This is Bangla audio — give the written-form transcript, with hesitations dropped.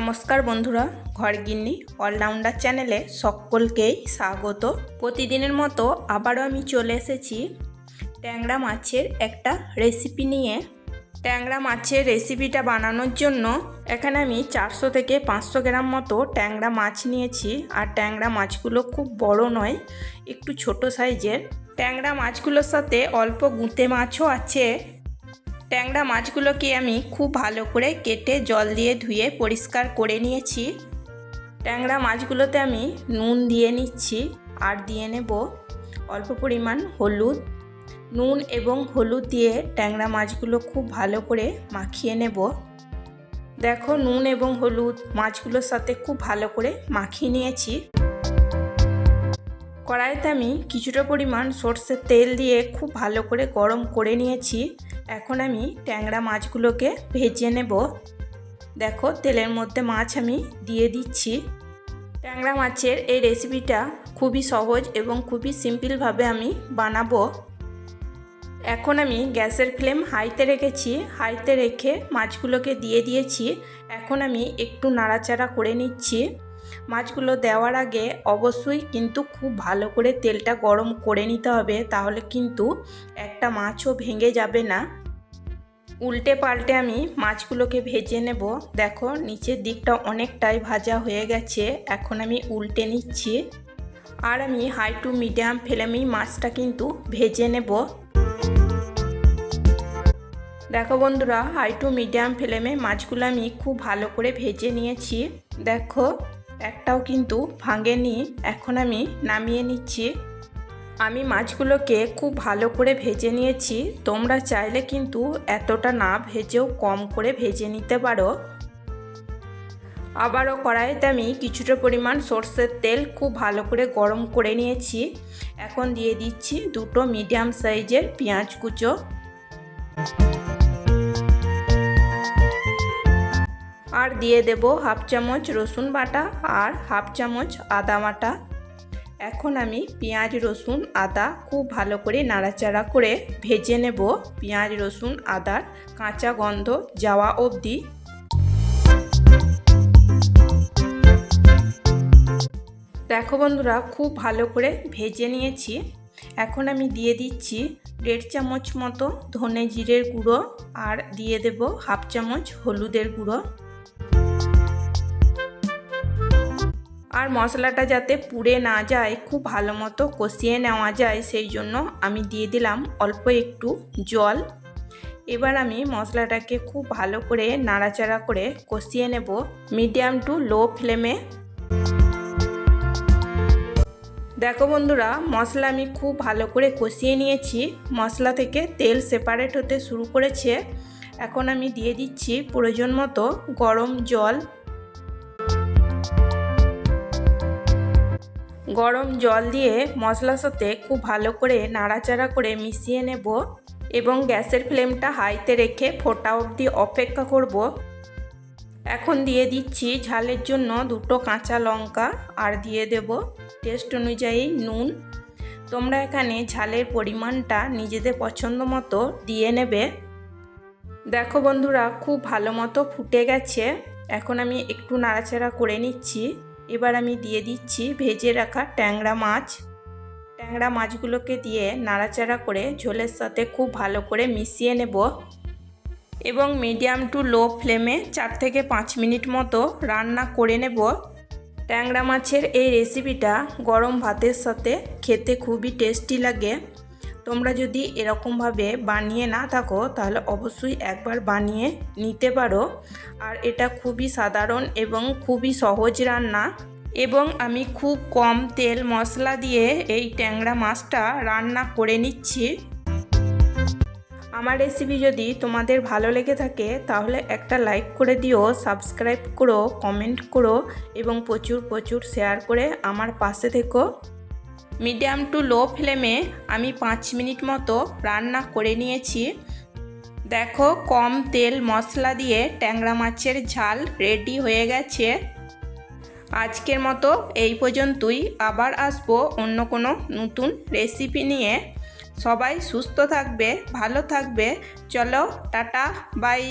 নমস্কার বন্ধুরা, ঘরগিন্নি অলরাউন্ডার চ্যানেলে সকলকেই স্বাগত। প্রতিদিনের মতো আবারও আমি চলে এসেছি ট্যাংরা মাছের একটা রেসিপি নিয়ে। ট্যাংরা মাছের রেসিপিটা বানানোর জন্য এখানে আমি 400 থেকে 500 গ্রাম মতো ট্যাংরা মাছ নিয়েছি। আর ট্যাংরা মাছগুলো খুব বড় নয়, একটু ছোট সাইজের। ট্যাংরা মাছগুলোর সাথে অল্প গুঁতে মাছও আছে। ট্যাংরা মাছগুলোকে আমি খুব ভালো করে কেটে জল দিয়ে ধুয়ে পরিষ্কার করে নিয়েছি। ট্যাংরা মাছগুলোতে আমি নুন দিয়ে নিচ্ছি আর দিয়ে নেব অল্প পরিমাণ হলুদ। নুন এবং হলুদ দিয়ে ট্যাংরা মাছগুলো খুব ভালো করে মাখিয়ে নেব। দেখো, নুন এবং হলুদ মাছগুলোর সাথে খুব ভালো করে মাখিয়ে নিয়েছি। কড়াইতে আমি কিছুটা পরিমাণ সরষের তেল দিয়ে খুব ভালো করে গরম করে নিয়েছি। এখন আমি ট্যাংরা মাছগুলোকে ভেজে নেব। দেখো, তেলের মধ্যে মাছ আমি দিয়ে দিচ্ছি। ট্যাংরা মাছের এই রেসিপিটা খুবই সহজ এবং খুবই সিম্পলভাবে আমি বানাবো। এখন আমি গ্যাসের ফ্লেম হাইতে রেখেছি। হাইতে রেখে মাছগুলোকে দিয়ে দিয়েছি। এখন আমি একটু নাড়াচাড়া করে নিচ্ছি। মাছগুলো দেওয়ার আগে অবশ্যই কিন্তু খুব ভালো করে তেলটা গরম করে নিতে হবে, তাহলে কিন্তু একটা মাছও ভেঙে যাবে না। উল্টে পাল্টে আমি মাছগুলোকে ভেজে নেব। দেখো, নিচের দিকটা অনেকটাই ভাজা হয়ে গেছে। এখন আমি উল্টে নিচ্ছি আর আমি হাই টু মিডিয়াম ফ্লেমেই মাছটা কিন্তু ভেজে নেব। দেখো বন্ধুরা, হাই টু মিডিয়াম ফ্লেমে মাছগুলো আমি খুব ভালো করে ভেজে নিয়েছি। দেখো, একটাও কিন্তু ভাঙেনি। এখন আমি নামিয়ে নিচ্ছি। আমি মাছগুলোকে খুব ভালো করে ভেজে নিয়েছি। তোমরা চাইলে কিন্তু এতটা না ভেজেও কম করে ভেজে নিতে পারো। আবারও কড়াইতে আমি কিছুটা পরিমাণ সরষের তেল খুব ভালো করে গরম করে নিয়েছি। এখন দিয়ে দিচ্ছি দুটো মিডিয়াম সাইজের পেঁয়াজ কুচো। আর দিয়ে দেব হাফ চামচ রসুন বাটা আর হাফ চামচ আদা বাটা। এখন আমি পেঁয়াজ রসুন আদা খুব ভালো করে নাড়াচাড়া করে ভেজে নেব। পেঁয়াজ রসুন আদার কাঁচা গন্ধ যাওয়া অবধি। দেখো বন্ধুরা, খুব ভালো করে ভেজে নিয়েছি। এখন আমি দিয়ে দিচ্ছি 1.5 চামচ মতো ধনে জিরের গুঁড়ো আর দিয়ে দেব হাফ চামচ হলুদের গুঁড়ো। আর মশলাটা যাতে পুড়ে না যায়, খুব ভালো মতো কষিয়ে নেওয়া যায়, সেই জন্য আমি দিয়ে দিলাম অল্প একটু জল। এবার আমি মশলাটাকে খুব ভালো করে নাড়াচাড়া করে কষিয়ে নেব মিডিয়াম টু লো ফ্লেমে। দেখো বন্ধুরা, মশলা আমি খুব ভালো করে কষিয়ে নিয়েছি। মশলা থেকে তেল সেপারেট হতে শুরু করেছে। এখন আমি দিয়ে দিচ্ছি প্রয়োজন মতো গরম জল। গরম জল দিয়ে মশলার সাথে খুব ভালো করে নাড়াচাড়া করে মিশিয়ে নেব এবং গ্যাসের ফ্লেমটা হাইতে রেখে ফোটা অবধি অপেক্ষা করব। এখন দিয়ে দিচ্ছি ঝালের জন্য 2টো কাঁচা লঙ্কা আর দিয়ে দেব টেস্ট অনুযায়ী নুন। তোমরা এখানে ঝালের পরিমাণটা নিজেদের পছন্দ মতো দিয়ে নেবে। দেখো বন্ধুরা, খুব ভালো মতো ফুটে গেছে। এখন আমি একটু নাড়াচাড়া করে নিচ্ছি। এবার আমি দিয়ে দিচ্ছি ভেজে রাখা ট্যাংরা মাছ। ট্যাংরা মাছগুলোকে দিয়ে নাড়াচাড়া করে ঝোলের সাথে খুব ভালো করে মিশিয়ে নেব এবং মিডিয়াম টু লো ফ্লেমে 4 থেকে 5 মিনিট মতো রান্না করে নেব। ট্যাংরা মাছের এই রেসিপিটা গরম ভাতের সাথে খেতে খুবই টেস্টি লাগে। তোমরা যদি এরকমভাবে বানিয়ে না থাকো, তাহলে অবশ্যই একবার বানিয়ে নিতে পারো। আর এটা খুবই সাধারণ এবং খুবই সহজ রান্না, এবং আমি খুব কম তেল মশলা দিয়ে এই ট্যাংরা মাছটা রান্না করে নিচ্ছি। আমার রেসিপি যদি তোমাদের ভালো লেগে থাকে, তাহলে একটা লাইক করে দিও, সাবস্ক্রাইব করো, কমেন্ট করো এবং প্রচুর প্রচুর শেয়ার করে আমার পাশে থেকো। মিডিয়াম টু লো ফ্লেমে আমি 5 মিনিট মতো রান্না করে নিয়েছি। দেখো, কম তেল মশলা দিয়ে ট্যাংরা মাছের ঝাল রেডি হয়ে গেছে। আজকের মতো এই পর্যন্তই। আবার আসবো অন্য কোনো নতুন রেসিপি নিয়ে। সবাই সুস্থ থাকবে, ভালো থাকবে। চলো, টাটা, বাই।